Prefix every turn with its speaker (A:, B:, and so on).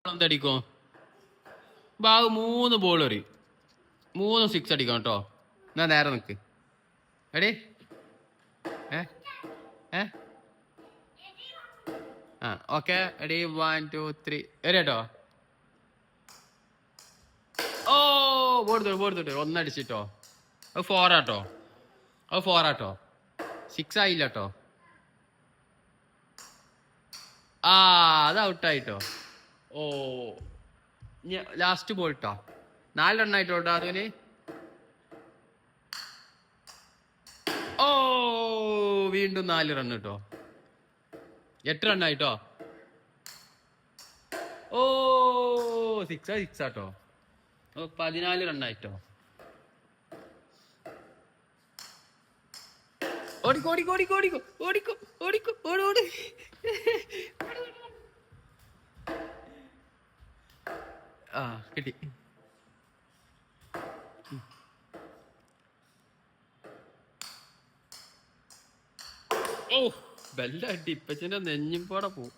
A: എന്തടിക്കും Babu 3 ball എറി 3 six അടിക്കാം കേട്ടോ. എന്നാ നേരെ നിക്ക് എടി. ഏ ഏ ആ ഓക്കെ എടി 1 2 3 എറി കേട്ടോ. ഓ ബോർഡ് ഒന്നടിച്ചിട്ടോ. അത് 4 ആട്ടോ. അത് 4 ആട്ടോ. 6 ആയില്ല കേട്ടോ. ആ അത് ഔട്ടായിട്ടോ. ഓ ലാസ്റ്റ് ബോൾ ഇട്ടോ. 4 റണ്ണായിട്ടോ കേട്ടോ അതിന്. ഓ വീണ്ടും 4 റൺ കേട്ടോ. 8 റണ്ണായിട്ടോ. ഓ 6 ആട്ടോ. 14 റണ്ണായിട്ടോ. ഓടിക്കോ ഓടിക്കോ ഓടിക്കോ ഓടിക്കോ ഓടിക്കോ ഓടിക്കോ ഓടി. ആ കിട്ടി. ഓ ബെല്ലടി ഇപ്പച്ചന്റെ നെഞ്ഞിപ്പോടെ പോവും.